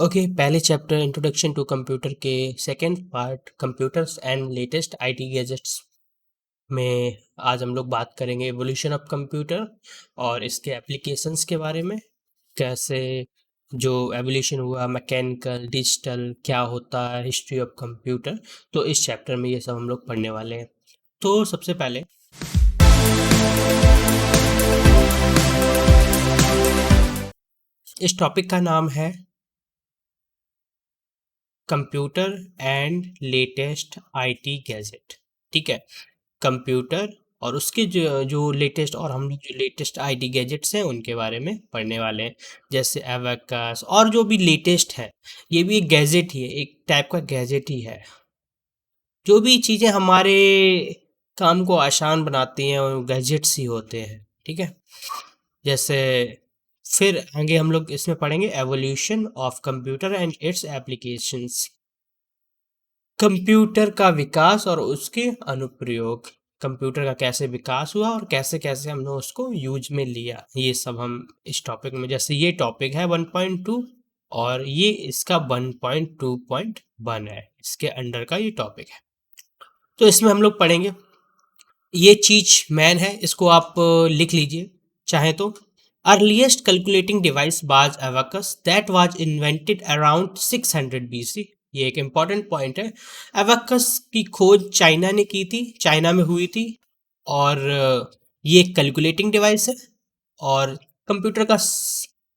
Okay, पहले chapter introduction to computer के second part computers and latest IT gadgets में आज हम लोग बात करेंगे एवोल्यूशन ऑफ कंप्यूटर और इसके एप्लीकेशंस के बारे में। कैसे जो एवोल्यूशन हुआ, मैकेनिकल, डिजिटल, क्या होता है, हिस्ट्री ऑफ कंप्यूटर। तो इस चैप्टर में ये सब हम लोग पढ़ने वाले हैं। तो सबसे पहले इस टॉपिक का नाम है computer and latest IT gadget. ठीक है, कंप्यूटर और उसके जो जो लेटेस्ट और हम लोग जो लेटेस्ट आईटी गैजेट्स हैं उनके बारे में पढ़ने वाले हैं। जैसे एबाकस और जो भी लेटेस्ट है, ये भी एक गैजेट ही है, एक टाइप का गैजेट ही है। जो भी चीज़ें हमारे काम को आसान बनाती हैं वो गैजेट्स ही होते हैं। ठीक है, जैसे फिर आगे हम लोग इसमें पढ़ेंगे evolution of computer and it's applications. Computer का विकास और उसके अनुप्रयोग। कंप्यूटर का कैसे विकास हुआ और कैसे कैसे हमने उसको यूज में लिया, ये सब हम इस टॉपिक में, जैसे ये टॉपिक है 1.2 और ये इसका 1.2.1 है, इसके अंडर का ये टॉपिक है। तो इसमें हम लोग पढ़ेंगे, ये चीज मैन है, इसको आप लिख लीजिए चाहे तो। Earliest calculating device was abacus that was invented around 600 BC। ये एक इम्पॉर्टेंट पॉइंट है। एबाकस की खोज चाइना ने की थी, चाइना में हुई थी। और ये एक कैलकुलेटिंग डिवाइस है। और कंप्यूटर का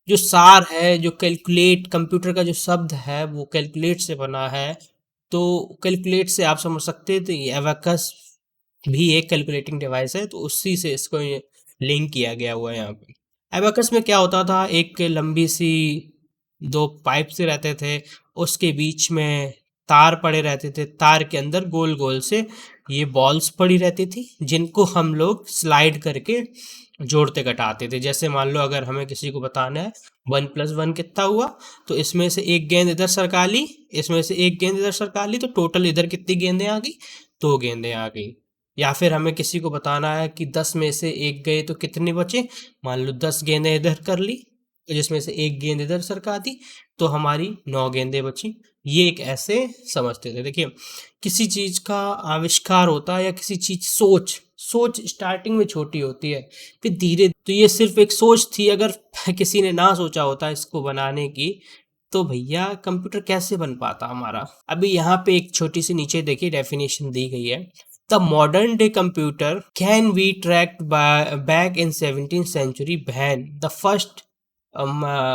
जो सार है, जो कैलकुलेट, कंप्यूटर का जो शब्द है वो कैलकुलेट से बना है। तो कैलकुलेट से आप समझ सकते हैं, तो ये एबाकस भी एक कैलकुलेटिंग डिवाइस है, तो उसी से इसको लिंक किया गया हुआ है यहाँ पे। एबाकस में क्या होता था, एक लंबी सी दो पाइप से रहते थे, उसके बीच में तार पड़े रहते थे, तार के अंदर गोल गोल से ये बॉल्स पड़ी रहती थी, जिनको हम लोग स्लाइड करके जोड़ते घटाते थे। जैसे मान लो अगर हमें किसी को बताना है 1+1 कितना हुआ, तो इसमें से एक गेंद इधर सरका ली, इसमें से एक गेंद इधर सरका ली, तो टोटल इधर कितनी गेंदें आ गई, 2 गेंदें आ गई। या फिर हमें किसी को बताना है कि 10 में से एक गए तो कितने बचे, मान लो 10 गेंदें इधर कर ली, जिसमें से एक गेंद इधर सरका दी, तो हमारी 9 गेंदें बची। ये एक ऐसे समझते थे। देखिए, किसी चीज का आविष्कार होता है या किसी चीज सोच सोच स्टार्टिंग में छोटी होती है, फिर धीरे, तो ये सिर्फ एक सोच थी। अगर किसी ने ना सोचा होता इसको बनाने की, तो भैया कंप्यूटर कैसे बन पाता हमारा। अभी यहाँ पे एक छोटी सी नीचे देखिए डेफिनेशन दी गई है। The modern day computer can be tracked back in 17th century when the first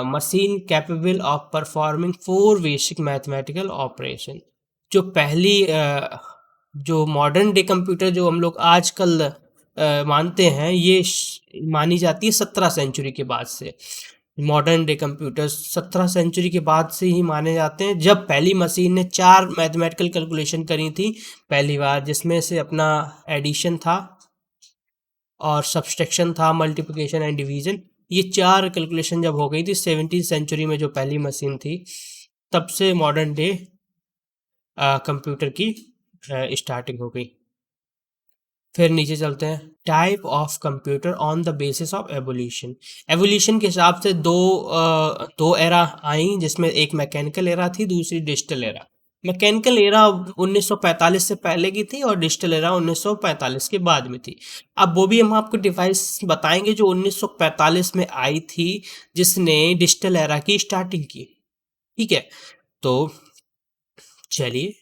machine capable of performing 4 basic mathematical operation। जो पहली जो मॉडर्न डे कंप्यूटर जो हम लोग आजकल मानते हैं, ये मानी जाती है 17th century के बाद से। Modern day computer 17th century के बाद से ही माने जाते हैं, जब पहली मशीन ने 4 मैथमेटिकल कैलकुलेशन करी थी पहली बार, जिसमें से अपना एडिशन था और सब्सट्रैक्शन था, मल्टीप्लिकेशन एंड डिवीजन। ये 4 कैलकुलेशन जब हो गई थी 17th century में, जो पहली मशीन थी, तब से मॉडर्न डे कंप्यूटर की स्टार्टिंग हो गई। फिर नीचे चलते हैं, type of computer on the basis of evolution. Evolution के हिसाब से दो एरा आई, जिसमें एक मैकेनिकल एरा थी, दूसरी डिजिटल एरा। मैकेनिकल एरा 1945 से पहले की थी और डिजिटल एरा 1945 के बाद में थी। अब वो भी हम आपको डिवाइस बताएंगे जो 1945 में आई थी, जिसने डिजिटल एरा की स्टार्टिंग की। ठीक है, तो चलिए,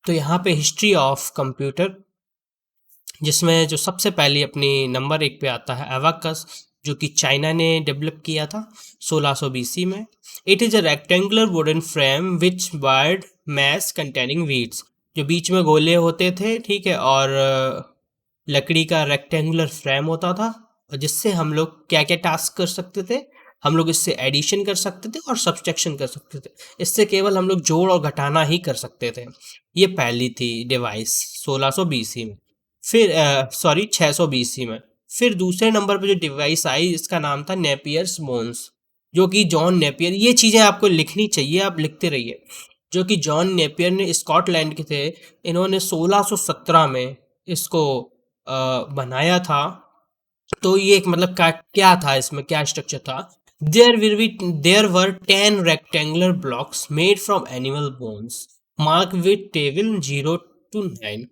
तो यहाँ पे हिस्ट्री ऑफ कंप्यूटर, जिसमें जो सबसे पहले अपनी नंबर 1 पे आता है एबाकस, जो कि चाइना ने डेवलप किया था 1600 BC में। It is a rectangular wooden frame which wired mesh containing beads. जो बीच में गोले होते थे, ठीक है, और लकड़ी का रेक्टेंगुलर फ्रेम होता था, और जिससे हम लोग क्या क्या टास्क कर सकते थे, हम लोग इससे एडिशन कर सकते थे और सब्सट्रैक्शन कर सकते थे। इससे केवल हम लोग जोड़ और घटाना ही कर सकते थे। ये पहली थी डिवाइस 1600 BC में। फिर 600 BC में। फिर दूसरे नंबर पे जो डिवाइस आई, इसका नाम था नेपियर्स बोन्स, जो कि जॉन नेपियर, ये चीज़ें आपको लिखनी चाहिए, आप लिखते रहिए। जो कि जॉन नेपियर ने, स्कॉटलैंड के थे, इन्होंने 1617 में इसको बनाया था। तो ये एक मतलब क्या क्या था, इसमें क्या स्ट्रक्चर था। There were 10 rectangular blocks made from animal bones, marked with table 0 to 9.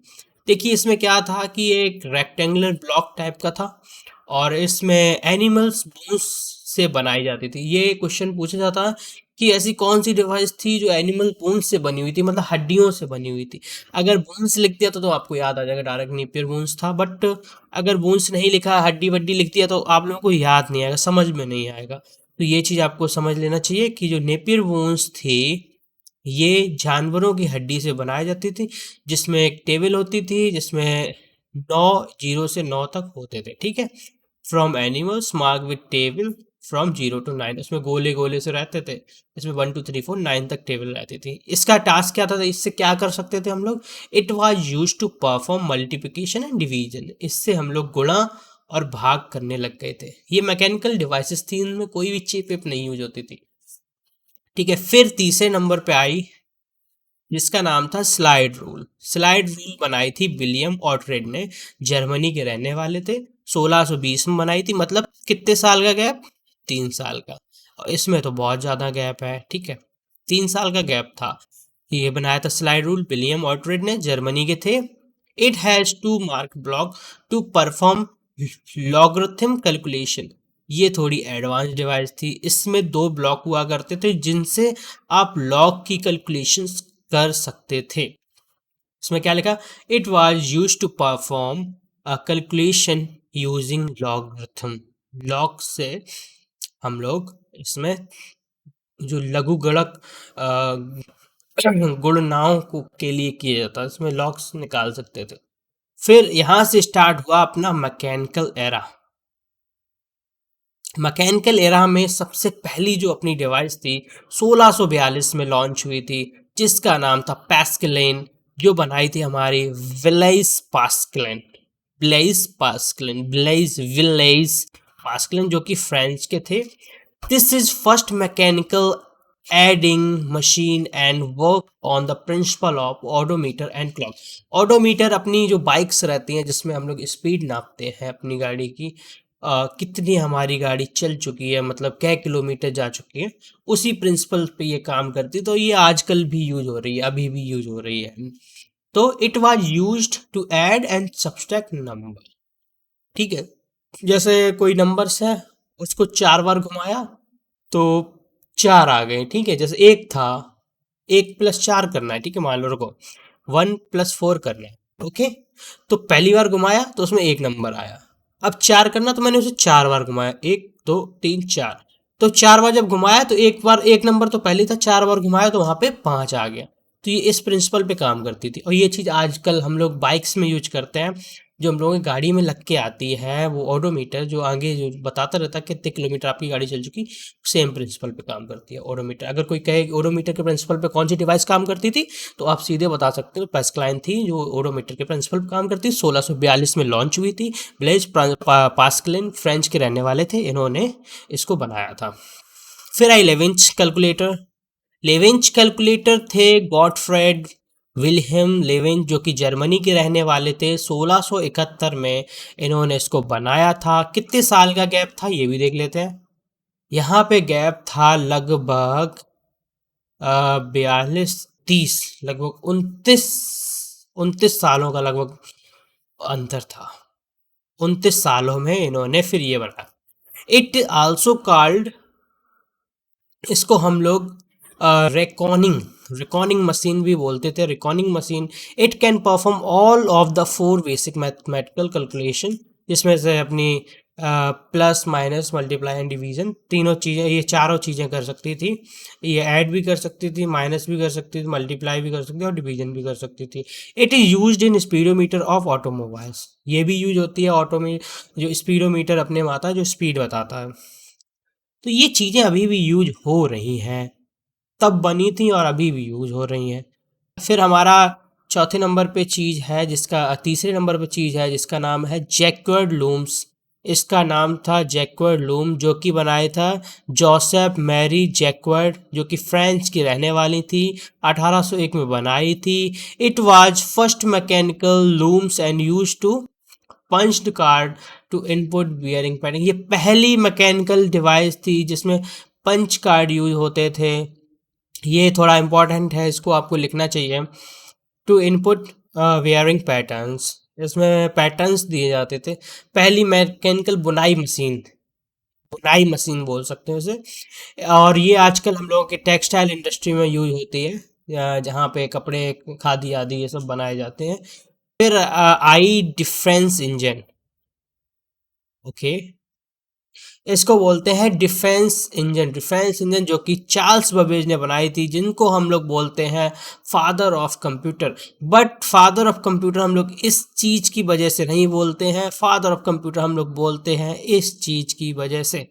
देखिए इसमें क्या था कि ये एक रेक्टेंगुलर ब्लॉक टाइप का था और इसमें एनिमल्स बोन्स से बनाई जाती थी। ये क्वेश्चन पूछा जाता कि ऐसी कौन सी डिवाइस थी जो एनिमल बोन्स से बनी हुई थी, मतलब हड्डियों से बनी हुई थी। अगर बोन्स लिख दिया तो आपको याद आ जाएगा डायरेक्ट नेपियर बोन्स था, बट अगर बोन्स नहीं लिखा, हड्डी वड्डी लिख दिया तो आप लोगों को याद नहीं आएगा, समझ में नहीं आएगा। तो ये चीज़ आपको समझ लेना चाहिए कि जो नेपियर बोन्स थे ये जानवरों की हड्डी से बनाई जाती थी, जिसमें एक टेबल होती थी जिसमें 9 0 से 9 तक होते थे, ठीक है। From animals mark with table from 0 to 9, उसमें गोले गोले से रहते थे। इसमें 1 2 3 4 9 तक टेबल रहती थी। इसका टास्क क्या था, तो इससे क्या कर सकते थे हम लोग, it was used to perform multiplication and division. इससे हम लोग गुणा और भाग करने लग गए थे। ये मैकेनिकल डिवाइसेस थी, इनमें कोई भी चिप विप नहीं यूज होती थी, ठीक है। फिर तीसरे नंबर पे आई जिसका नाम था स्लाइड रूल। स्लाइड रूल बनाई थी विलियम ऑटरेड ने, जर्मनी के रहने वाले थे। 1620 में बनाई थी, मतलब कितने साल का गैप, 3 साल का। और इसमें तो बहुत ज़्यादा गैप है, ठीक है, 3 साल का गैप था। ये बनाया था स्लाइड रूल विलियम ऑटरेड ने, जर्मनी के थे। It has to mark block to perform logarithm calculation. ये थोड़ी एडवांस डिवाइस थी। इसमें 2 ब्लॉक हुआ करते थे जिनसे आप लॉग की कैलकुलेशंस कर सकते थे। इसमें क्या लिखा, it was used to perform a calculation using logarithm. Log से हम लोग इसमें जो लघु गणक गुणनाओं को के लिए किया जाता है, इसमें लॉग्स निकाल सकते थे। फिर यहाँ से स्टार्ट हुआ अपना मैकेनिकल एरा। मैकेनिकल एरा में सबसे पहली जो अपनी डिवाइस थी 1642 में लॉन्च हुई थी, जिसका नाम था पैस्कलेन, जो बनाई थी हमारी विलेज पास्कलेन। विलेज पास्कलेन जो कि फ्रेंच के थे। This is first mechanical adding machine and work on the principle of odometer and clock. Odometer अपनी जो बाइक्स रहती हैं जिसमें हम लोग स्पीड नापते हैं अपनी गाड़ी की, कितनी हमारी गाड़ी चल चुकी है, मतलब क्या किलोमीटर जा चुकी है, उसी प्रिंसिपल पे ये काम करती है। तो ये आजकल भी यूज हो रही है, अभी भी यूज हो रही है। तो it was used to add and subtract number, ठीक है। जैसे कोई नंबर्स है, उसको 4 बार घुमाया तो 4 आ गए, ठीक है। जैसे एक था, 1 + 4 करना है, ठीक है, मान लो रुको, 1 + 4 करना है, ओके। तो पहली बार घुमाया तो उसमें 1 नंबर आया। अब 4 करना, तो मैंने उसे 4 बार घुमाया, 1 2 3 4। तो 4 बार जब घुमाया तो एक बार 1 नंबर तो पहले था, 4 बार घुमाया तो वहां पे 5 आ गया। तो ये इस प्रिंसिपल पे काम करती थी। और ये चीज़ आजकल हम लोग बाइक्स में यूज करते हैं, जो हम लोगों की गाड़ी में लग के आती है, वो ऑडोमीटर जो आगे जो बताता रहता है कितने किलोमीटर आपकी गाड़ी चल चुकी, सेम प्रिंसिपल पे काम करती है ऑडोमीटर। अगर कोई कहे कि ऑडोमीटर के प्रिंसिपल पे कौन सी डिवाइस काम करती थी, तो आप सीधे बता सकते हो पैस्कलाइन थी, जो ऑडोमीटर के प्रिंसिपल पे काम करती। 1642 में लॉन्च हुई थी। ब्लेज पास्कलिन फ्रेंच के रहने वाले थे, इन्होंने इसको बनाया था। फिर आई लेवेंच कैलकुलेटर। लेवेंच कैलकुलेटर थे गॉटफ्रेड विल्हेम लेवेंच, जो कि जर्मनी के रहने वाले थे। 1671 में इन्होंने इसको बनाया था। कितने साल का गैप था ये भी देख लेते हैं। यहाँ पे गैप था लगभग 42 30, लगभग 29 सालों का लगभग अंतर था। 29 सालों में इन्होंने फिर ये बनाया। इट आल्सो कॉल्ड, इसको हम लोग रिकॉनिंग रिकॉनिंग मशीन भी बोलते थे। Reckoning machine, it can perform all of the 4 basic mathematical calculation, जिसमें से अपनी plus minus multiply and division तीनों चीज़ें, ये चारों चीज़ें कर सकती थी। ये ऐड भी कर सकती थी, माइनस भी कर सकती थी, मल्टीप्लाई भी कर सकती थी और डिवीजन भी कर सकती थी। It is used in speedometer of automobiles. ये भी यूज होती है ऑटो में, जो स्पीडोमीटर अपने में आता है जो स्पीड बताता है। तो ये चीज़ें अभी भी यूज हो रही हैं, तब बनी थी और अभी भी यूज हो रही हैं। फिर हमारा चौथे नंबर पे चीज़ है जिसका, तीसरे नंबर पे चीज़ है जिसका नाम है जैक्वार्ड लूम्स। इसका नाम था जैक्वार्ड लूम, जो कि बनाया था जोसेफ मैरी जैक्वार्ड, जो कि फ्रांस की रहने वाली थी। 1801 में बनाई थी। It was first mechanical looms and use to punched card to input bearing pattern. ये पहली मैकेनिकल डिवाइस थी जिसमें पंच कार्ड यूज होते थे। ये थोड़ा इंपॉर्टेंट है, इसको आपको लिखना चाहिए। टू इनपुट बियरिंग पैटर्न्स, इसमें पैटर्न्स दिए जाते थे। पहली मैकेनिकल बुनाई मशीन बोल सकते हैं उसे। और ये आजकल हम लोगों के टेक्सटाइल इंडस्ट्री में यूज होती है, जहाँ पे कपड़े, खादी आदि ये सब बनाए जाते हैं। फिर आई डिफेंस इंजन। ओके, इसको बोलते हैं डिफेंस इंजन। डिफेंस इंजन जो कि चार्ल्स बेबेज ने बनाई थी, जिनको हम लोग बोलते हैं father of computer. But father of computer हम लोग इस चीज की वजह से नहीं बोलते हैं, फादर ऑफ कंप्यूटर हम लोग बोलते हैं इस चीज की वजह से,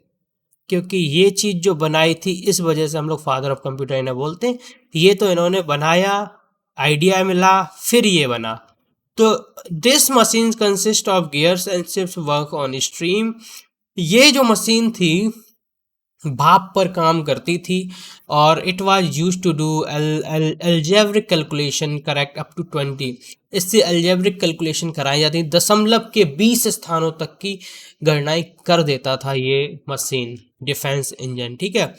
क्योंकि ये चीज जो बनाई थी इस वजह से हम लोग फादर ऑफ कंप्यूटर इन्हें बोलते हैं। ये तो इन्होंने बनाया, आइडिया मिला, फिर ये बना। तो this machine consist of gears and shift work on stream. ये जो मशीन थी भाप पर काम करती थी, और it was use to do algebraic calculation correct up to 20। इससे अलजेब्रिक कैलकुलेशन कराई जाती, दशमलव के 20 स्थानों तक की गणनाएं कर देता था ये मशीन, डिफेंस इंजन। ठीक है,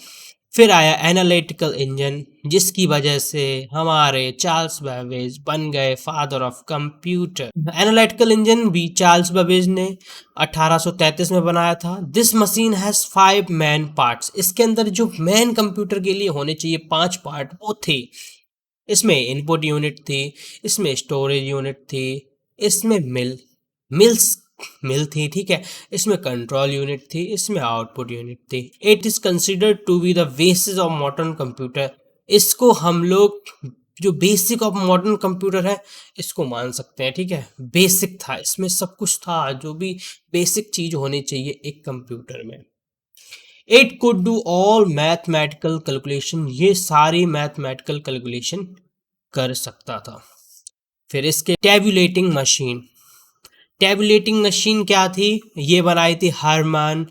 फिर आया एनालिटिकल इंजन, जिसकी वजह से हमारे चार्ल्स बेबेज बन गए father of computer. Analytical engine भी चार्ल्स बेबेज ने 1833 में बनाया था। This machine has 5 main parts. इसके अंदर जो मेन कंप्यूटर के लिए होने चाहिए 5 पार्ट वो थे। इसमें इनपुट यूनिट थी, इसमें स्टोरेज यूनिट थी, इसमें मिल थी, ठीक है, इसमें कंट्रोल यूनिट थी, इसमें आउटपुट यूनिट थी। It is considered to be the basis of modern computer. इसको हम लोग जो बेसिक ऑफ मॉडर्न कंप्यूटर है इसको मान सकते हैं। ठीक है, बेसिक था, इसमें सब कुछ था जो भी बेसिक चीज होनी चाहिए एक कंप्यूटर में। It could do all mathematical calculation, ये सारी मैथमेटिकल कैलकुलेशन कर सकता था। फिर इसके टेबुलेटिंग मशीन क्या थी? ये बनाई थी हरमन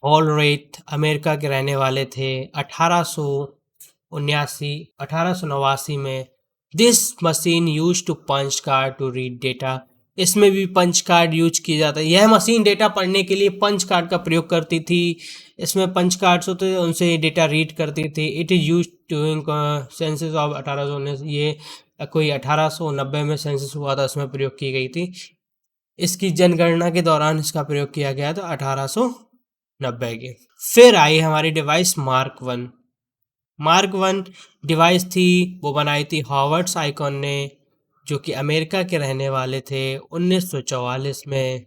हॉलरेथ, अमेरिका के रहने वाले थे, 1889 में। This machine use to punch card to read data. इसमें भी पंच कार्ड यूज किया जाता है। यह मशीन डेटा पढ़ने के लिए पंच कार्ड का प्रयोग करती थी। इसमें पंच कार्ड्स होते थे, उनसे डेटा रीड करती थी। It is use doing census of 1819। ये कोई 1890 में सेंसस हुआ था, उसमें प्रयोग की गई थी। इसकी जनगणना के दौरान इसका प्रयोग किया गया था 1890 के। फिर आई हमारी डिवाइस मार्क वन डिवाइस थी, वो बनाई थी हॉवर्ड आइकॉन ने, जो कि अमेरिका के रहने वाले थे, 1944 में।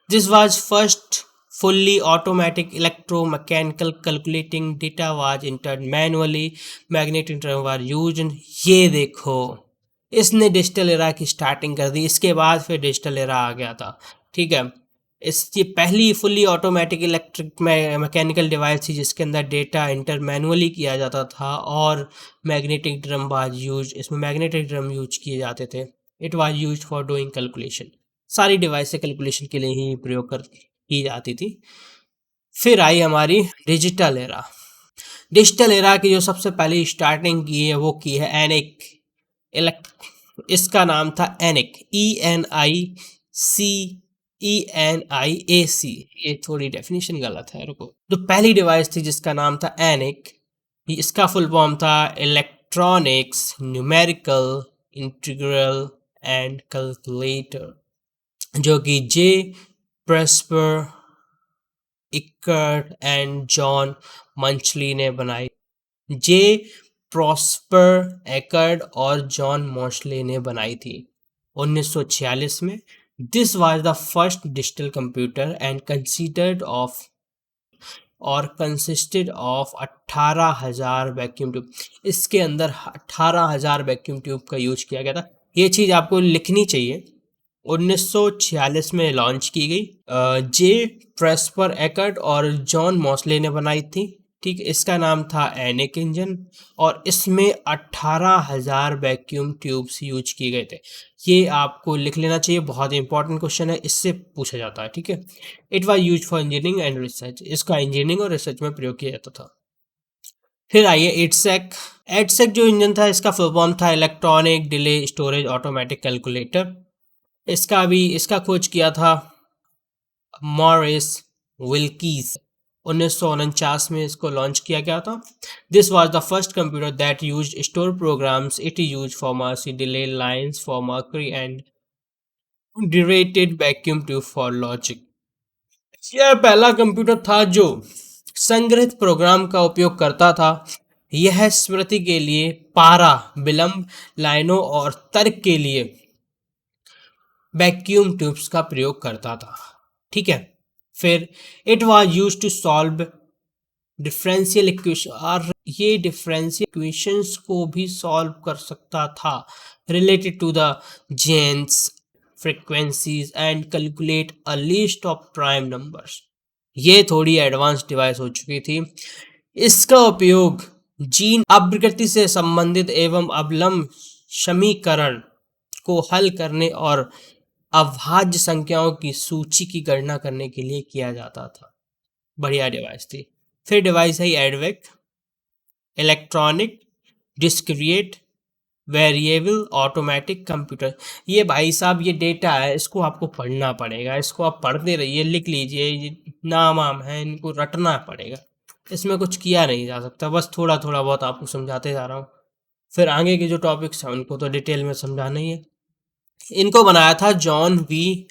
This was first fully automatic electromechanical calculating data was entered manually, magnetic drum was used. ये देखो, इसने डिजिटल एरा की स्टार्टिंग कर दी। इसके बाद फिर डिजिटल एरा आ गया था। ठीक है, इसकी पहली fully automatic electric mechanical device थी जिसके अंदर डेटा इंटर मैनुअली किया जाता था, और मैग्नेटिक ड्रम वाज यूज, इसमें मैग्नेटिक ड्रम यूज किए जाते थे। It was use for doing calculation. सारी डिवाइस से कैलकुलेशन के लिए ही प्रयोग की जाती थी। फिर आई हमारी डिजिटल एरा। डिजिटल एरा की जो सबसे पहले स्टार्टिंग की है वो की है एनिक इसका नाम था एनिक, ENIC, ये थोड़ी डेफिनेशन गलत है, रुको। तो पहली डिवाइस थी जिसका नाम था एनिक, इसका फुल फॉर्म था electronics numerical integral and calculator, जो कि जे प्रेस्पर इकर्ड एंड जॉन मंचली ने बनाई। जे प्रॉस्पर एकर्ड और जॉन मॉशले ने बनाई थी 1946 में। This was the first digital computer and consisted of 18,000 vacuum tube. इसके अंदर 18,000 वैक्यूम ट्यूब का यूज किया गया था। ये चीज़ आपको लिखनी चाहिए। 1946 में लॉन्च की गई। जे प्रेस्पर एकर्ड और जॉन मॉसले ने बनाई थी। ठीक, इसका नाम था एनिक इंजन, और इसमें 18,000 वैक्यूम ट्यूब्स यूज किए गए थे। ये आपको लिख लेना चाहिए, बहुत इंपॉर्टेंट क्वेश्चन है, इससे पूछा जाता है। ठीक है, it was use for engineering and research. इसका इंजीनियरिंग और रिसर्च में प्रयोग किया जाता था। फिर आइए एडसेक जो इंजन था इसका फुल फॉर्म था electronic delay storage automatic calculator. इसका खोज किया था मॉरिस विल्कीज 1949 में इसको लॉन्च किया गया था। This was the first computer that used store programs. It used for mercy delay lines for mercury and derated vacuum tube for logic. यह पहला कंप्यूटर था जो संग्रहित प्रोग्राम का उपयोग करता था। यह स्मृति के लिए, पारा विलंब लाइनों और तर्क के लिए वैक्यूम ट्यूब्स का प्रयोग करता था। ठीक है। फिर it was used to solve differential equation, और ये डिफरेंशियल इक्वेशंस को भी सॉल्व कर सकता था, related to the genes frequencies and calculate a list of prime numbers. ये थोड़ी एडवांस डिवाइस हो चुकी थी। इसका उपयोग जीन अपप्रकृति से संबंधित एवं अवलंब समीकरण को हल करने और अभाज्य संख्याओं की सूची की गणना करने के लिए किया जाता था। बढ़िया डिवाइस थी। फिर डिवाइस है EDVAC, electronic discrete variable automatic computer. ये भाई साहब ये डेटा है, इसको आपको पढ़ना पड़ेगा, इसको आप पढ़ते रहिए, लिख लीजिए, ये नाम आम है, इनको रटना पड़ेगा। इसमें कुछ किया नहीं जा सकता, बस थोड़ा थोड़ा बहुत आपको समझाते जा रहा हूँ। फिर आगे के जो टॉपिक्स हैं उनको तो डिटेल में समझाना ही है। इनको बनाया था जॉन वी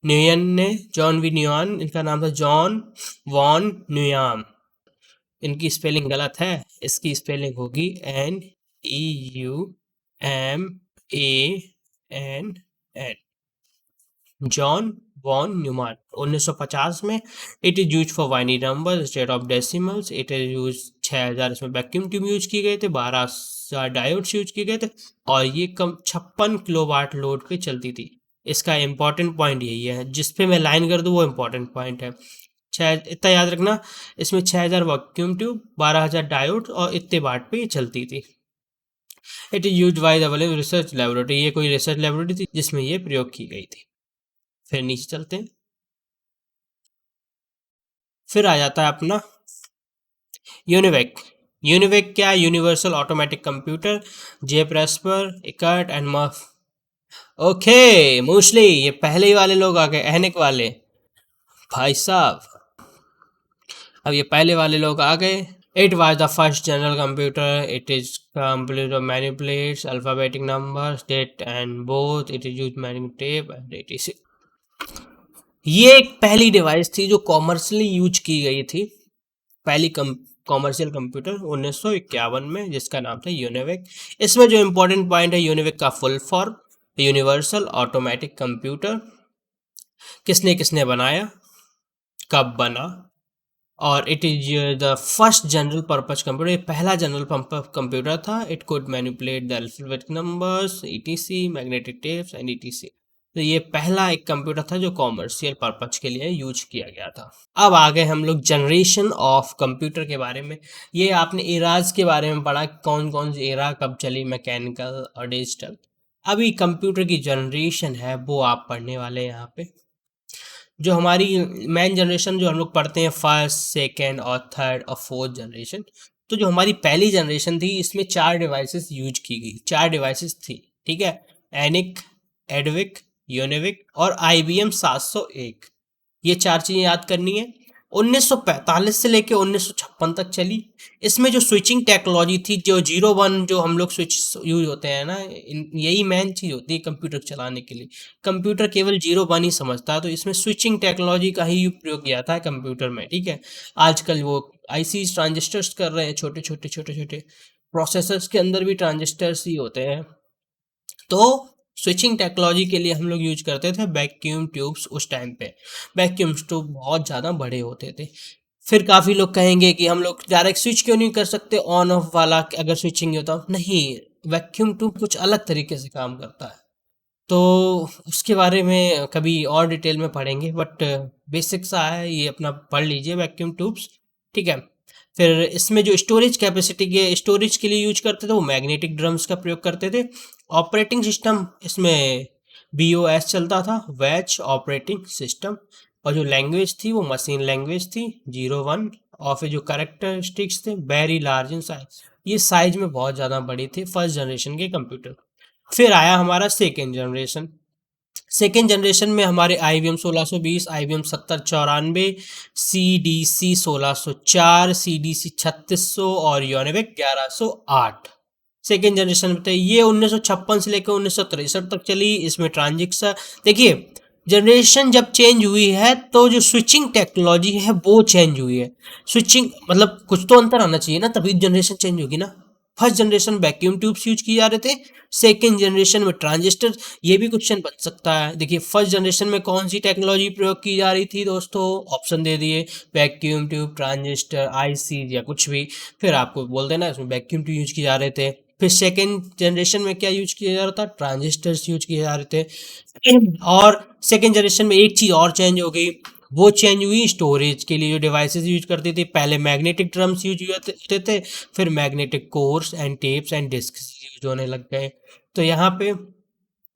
न्यूयन ने। जॉन वी न्यूयन, इनका नाम था जॉन वॉन न्यूयन। इनकी स्पेलिंग गलत है, इसकी स्पेलिंग होगी NEUMANN। जॉन वॉन न्यूमान 1950 में। It is use for binary number instead of decimals. It is use 6000 इसमें वैक्यूम ट्यूब यूज किए गए थे, 12 डायोड्स यूज किए गए थे, और ये कम 56 किलोवाट लोड पे चलती थी। इसका इंपॉर्टेंट पॉइंट यही है, जिस पे मैं लाइन कर दूं वो इंपॉर्टेंट पॉइंट है। इतना याद रखना, इसमें 6000 वैक्यूम ट्यूब, 12000 डायोड और इतने वाट पे ये चलती थी। It is use by the research laboratory. ये कोई रिसर्च लेबोरेटरी थी जिसमें ये प्रयोग की गई थी। फिर नीचे चलते हैं। फिर आ जाता है अपना यूनिवेक। यूनिवेक क्या है? Universal automatic computer. J Presper, Eckert and मफ। ओके मूसली, ये पहले ही वाले लोग आ गए, एहनिक वाले भाई साहब। अब ये पहले वाले लोग आ गए। It was the first general computer. It is complete of manipulates alphabetic numbers date and both. It is use manipulate and etc। ये एक पहली डिवाइस थी जो कॉमर्शियली यूज की गई थी, पहली कॉमर्शियल कंप्यूटर 1951 में, जिसका नाम था यूनिवेक। इसमें जो इंपॉर्टेंट पॉइंट है, यूनिवेक का full form universal automatic computer. किसने किसने बनाया, कब बना, और it is the first general purpose computer. ये पहला जनरल पर्पज कंप्यूटर था। It could manipulate the alphabetic numbers etc magnetic tapes and etc। तो ये पहला एक कंप्यूटर था जो कॉमर्शियल पर्पज के लिए यूज किया गया था। अब आ गए हम लोग जनरेशन ऑफ कंप्यूटर के बारे में। ये आपने एराज के बारे में पढ़ा, कौन कौन सी एरा कब चली, मैकेनिकल और डिजिटल। अभी कंप्यूटर की जनरेशन है वो आप पढ़ने वाले हैं यहाँ पे। जो हमारी मेन जनरेशन जो हम लोग पढ़ते हैं, फर्स्ट सेकेंड और थर्ड और फोर्थ जनरेशन। तो जो हमारी पहली जनरेशन थी, इसमें 4 डिवाइसेस यूज की गई, 4 डिवाइसेस थी। ठीक है, एनिक, एडविक, यूनिविक और IBM 701। ये 4 चीज़ें याद करनी है। 1945 से लेके 1956 तक चली। इसमें जो स्विचिंग टेक्नोलॉजी थी, जो 01 जो हम लोग स्विच यूज होते हैं ना, यही मेन चीज़ होती है कंप्यूटर चलाने के लिए। कंप्यूटर केवल 01 ही समझता है, तो इसमें स्विचिंग टेक्नोलॉजी का ही प्रयोग किया था कंप्यूटर में। ठीक है, आजकल वो IC ट्रांजिस्टर्स कर रहे हैं, छोटे छोटे छोटे छोटे प्रोसेसर्स के अंदर भी ट्रांजिस्टर्स ही होते हैं। तो स्विचिंग टेक्नोलॉजी के लिए हम लोग यूज करते थे वैक्यूम ट्यूब्स। उस टाइम पे वैक्यूम ट्यूब बहुत ज़्यादा बड़े होते थे। फिर काफ़ी लोग कहेंगे कि हम लोग डायरेक्ट स्विच क्यों नहीं कर सकते, ऑन ऑफ वाला, अगर स्विचिंग होता। नहीं, वैक्यूम ट्यूब कुछ अलग तरीके से काम करता है, तो उसके बारे में कभी और डिटेल में पढ़ेंगे, बट बेसिक सा है, ये अपना पढ़ लीजिए वैक्यूम ट्यूब्स। ठीक है। फिर इसमें जो स्टोरेज कैपेसिटी के स्टोरेज के लिए यूज करते थे, वो मैग्नेटिक ड्रम्स का प्रयोग करते थे। ऑपरेटिंग सिस्टम इसमें BOS चलता था, बैच ऑपरेटिंग सिस्टम। और जो लैंग्वेज थी वो मशीन लैंग्वेज थी, 01। और फिर जो करेक्टरिस्टिक्स थे, वेरी लार्ज इन साइज, ये साइज में बहुत ज़्यादा बड़ी थी फर्स्ट जनरेशन के कंप्यूटर। फिर आया हमारा सेकेंड जनरेशन। सेकेंड जनरेशन में हमारे IBM 1620, IBM 7094, CDC 1604, CDC 3600 और योनेविक 1108। सेकेंड जनरेशन में ये 1956 से लेकर 1963 तक चली। इसमें ट्रांजिस्टर, देखिए जनरेशन जब चेंज हुई है तो जो स्विचिंग टेक्नोलॉजी है वो चेंज हुई है। स्विचिंग मतलब कुछ तो अंतर आना चाहिए ना, तभी जनरेशन चेंज होगी ना। First generation vacuum tubes use किए जा रहे थे, सेकेंड जनरेशन में ट्रांजिस्टर। ये भी क्वेश्चन बन सकता है। देखिए फर्स्ट जनरेशन में कौन सी टेक्नोलॉजी प्रयोग की जा रही थी दोस्तों, ऑप्शन दे दिए, वैक्यूम ट्यूब, ट्रांजिस्टर, आईसी या कुछ भी। फिर आपको बोल देना इसमें वैक्यूम ट्यूब यूज किए जा रहे थे। फिर सेकेंड जनरेशन में क्या यूज किया जा रहा था, ट्रांजिस्टर्स यूज किए जा रहे थे। और सेकेंड जनरेशन में एक चीज और चेंज हो गई, वो चेंज हुई स्टोरेज के लिए जो डिवाइसेस यूज करती थी। पहले मैग्नेटिक ड्रम्स यूज होते थे, फिर magnetic course and tapes and disk use होने लग गए। तो यहाँ पे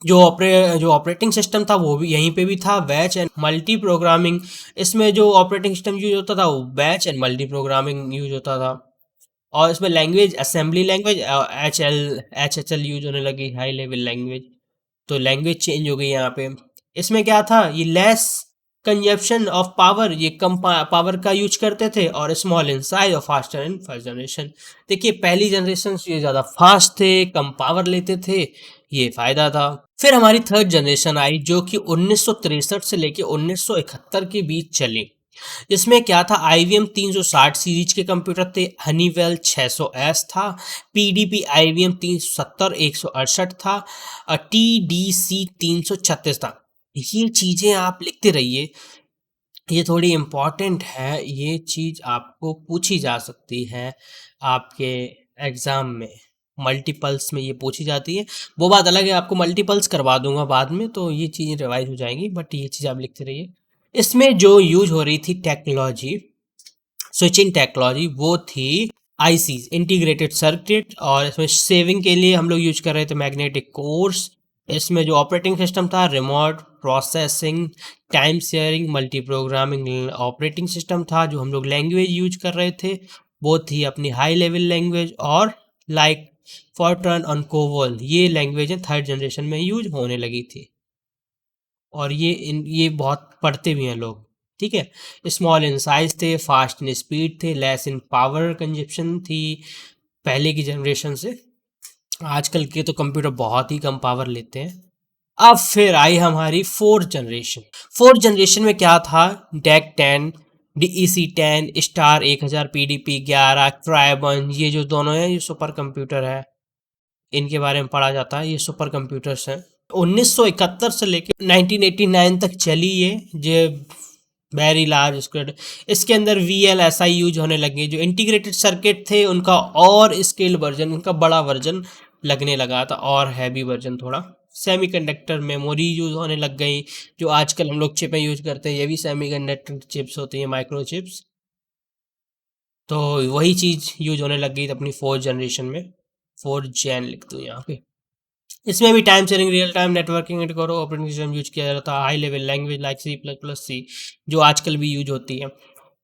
जो ऑपरेटिंग सिस्टम था वो भी यहीं पे भी था, बैच एंड मल्टी प्रोग्रामिंग। इसमें जो ऑपरेटिंग सिस्टम यूज होता था वो batch and multi programming use होता था। और इसमें language assembly language HL use होने लगी, हाई लेवल लैंग्वेज। तो लैंग्वेज चेंज हो गई यहाँ पे। इसमें क्या था, ये लेस कंजप्शन ऑफ पावर, ये कम पावर का यूज करते थे, और स्मॉल इन साइज और फास्टर इन फर्स्ट जनरेशन। देखिए पहली जनरेशन ये ज़्यादा फास्ट थे, कम पावर लेते थे, ये फायदा था। फिर हमारी थर्ड जनरेशन आई जो कि 1963 से लेके 1971 के बीच चली। इसमें क्या था, IBM 360 सीरीज के कंप्यूटर थे, हनीवेल 600S था, PDP IBM 370 168 था, TDC 336 था। ये चीज़ें आप लिखते रहिए, ये थोड़ी इम्पॉर्टेंट है, ये चीज़ आपको पूछी जा सकती है आपके एग्ज़ाम में, मल्टीपल्स में ये पूछी जाती है। वो बात अलग है, आपको मल्टीपल्स करवा दूंगा बाद में, तो ये चीज़ें रिवाइज हो जाएंगी, बट ये चीज़ आप लिखते रहिए। इसमें जो यूज हो रही थी टेक्नोलॉजी, स्विचिंग टेक्नोलॉजी, वो थी आईसीज, इंटीग्रेटेड सर्किट। और इसमें सेविंग के लिए हम लोग यूज कर रहे थे मैग्नेटिक कोर्स। इसमें जो ऑपरेटिंग सिस्टम था, remote processing, time sharing, multi programming operating system था। जो हम लोग लैंग्वेज यूज कर रहे थे वो थी अपनी हाई लेवल लैंग्वेज, और लाइक फॉरट्रन ऑन कोवल, ये लैंग्वेज थर्ड जनरेशन में यूज होने लगी थी। और ये बहुत पढ़ते भी हैं लोग, ठीक है। स्मॉल इन साइज थे, फास्ट इन स्पीड थे, लेस इन पावर कंजप्शन थी पहले की जनरेशन से। आजकल के तो कंप्यूटर बहुत ही कम पावर लेते हैं। अब फिर आई हमारी फोर्थ जनरेशन। फोर्थ जनरेशन में क्या था, डेक 10, DEC 10, स्टार 1000, PDP 11, ट्राइबन, ये जो दोनों हैं ये सुपर कंप्यूटर है, इनके बारे में पढ़ा जाता है, ये सुपर कंप्यूटर्स हैं। 1971 से लेकर 1989 तक चली ये जो वेरी लार्ज स्क्वाड। इसके अंदर VLSI यूज होने लगे, जो इंटीग्रेटेड सर्किट थे उनका और स्केल वर्जन, उनका बड़ा वर्जन लगने लगा था, और हैवी वर्जन थोड़ा। सेमीकंडक्टर मेमोरी यूज होने लग गई, जो आजकल हम लोग चिपें यूज करते हैं ये भी सेमीकंडक्टर चिप्स होती हैं, माइक्रो चिप्स। तो वही चीज़ यूज होने लग गई थी अपनी फोर्थ जनरेशन में। 4 जेन लिख दूँ यहाँ पे। इसमें भी time sharing, real time networking करो ऑपरेटिंग सिस्टम यूज किया जाता है, high level language like C++, जो आजकल भी यूज होती है।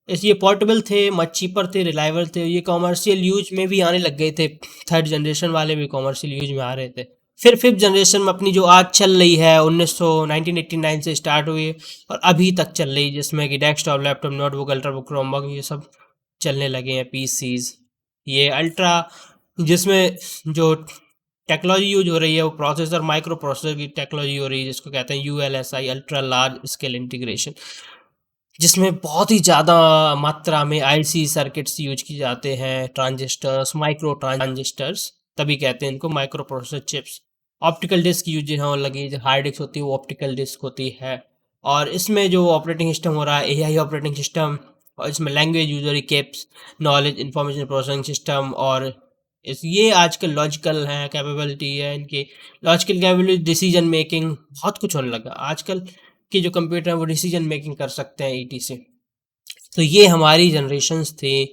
ये पोर्टेबल थे, मच चीपर थे, रिलायबल थे, ये कॉमर्शियल यूज में भी आने लग गए थे। थर्ड जनरेशन वाले भी कॉमर्शियल यूज में आ रहे थे। फिर फिफ्थ जनरेशन में अपनी जो आज चल रही है, 1989 से स्टार्ट हुई और अभी तक चल रही, जिसमें कि desktop, laptop, notebook, ultrabook, Chromebook, ये सब चलने लगे हैं, PCs। ये अल्ट्रा, जिसमें जो टेक्नोलॉजी यूज हो रही है वो प्रोसेसर, माइक्रो प्रोसेसर की टेक्नोलॉजी हो रही है, जिसको कहते हैं ULSI, ultra large scale integration, जिसमें बहुत ही ज़्यादा मात्रा में IC सर्किट्स यूज किए जाते हैं, ट्रांजिस्टर्स, माइक्रो ट्रांजिस्टर्स, तभी कहते हैं इनको microprocessor chips. Optical disk use होने लगी, जो हार्ड डिस्क होती है वो ऑप्टिकल डिस्क होती है। और इसमें जो ऑपरेटिंग सिस्टम हो रहा है, AI ऑपरेटिंग सिस्टम, और इसमें लैंग्वेज यूज हो रही, keeps, knowledge information processing system. और ये आजकल लॉजिकल हैं, कैपेबिलिटी है इनकी, लॉजिकल कैपेबिलिटी, डिसीजन मेकिंग, बहुत कुछ होने लगा आजकल के जो कंप्यूटर हैं वो डिसीजन मेकिंग कर सकते हैं ET से। तो ये हमारी जनरेशन्स थे,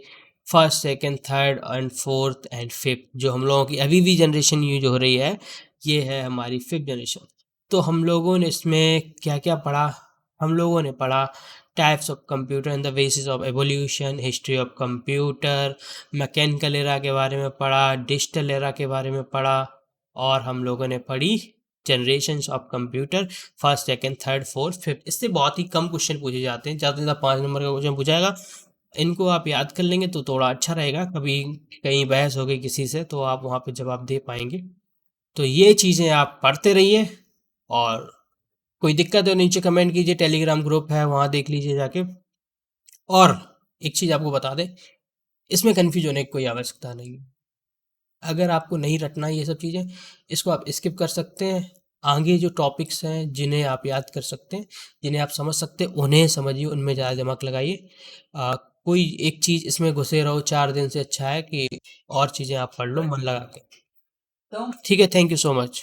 first, second, third and fourth and fifth. जो हम लोगों की अभी भी जनरेशन यूज हो रही है, ये है हमारी फिफ्थ जनरेशन। तो हम लोगों ने इसमें क्या क्या पढ़ा, हम लोगों ने पढ़ा types of computer and the basis of evolution, history of computer, mechanical era के बारे में पढ़ा, डिजिटल एरा के बारे में पढ़ा, और हम लोगों ने पढ़ी generations of computer, first, second, third, fourth, fifth. इससे बहुत ही कम क्वेश्चन पूछे जाते हैं, ज़्यादा से ज़्यादा 5 नंबर का क्वेश्चन पूछा जाएगा। इनको आप याद कर लेंगे तो थोड़ा अच्छा रहेगा, कभी कहीं बहस हो गई किसी से तो आप वहाँ पे जवाब दे पाएंगे। तो ये चीज़ें आप पढ़ते रहिए, और कोई दिक्कत है नीचे कमेंट कीजिए, टेलीग्राम ग्रुप है वहाँ देख लीजिए जाके। और एक चीज़ आपको बता दें, इसमें कन्फ्यूज होने की कोई आवश्यकता नहीं है। अगर आपको नहीं रटना ये सब चीज़ें, इसको आप स्किप कर सकते हैं। आगे जो टॉपिक्स हैं जिन्हें आप याद कर सकते हैं, जिन्हें आप समझ सकते हैं, उन्हें समझिए, उनमें ज़्यादा दिमाग लगाइए। कोई एक चीज़ इसमें घुसे रहो 4 दिन से अच्छा है कि और चीज़ें आप पढ़ लो मन लगा के। ठीक है, थैंक यू सो मच।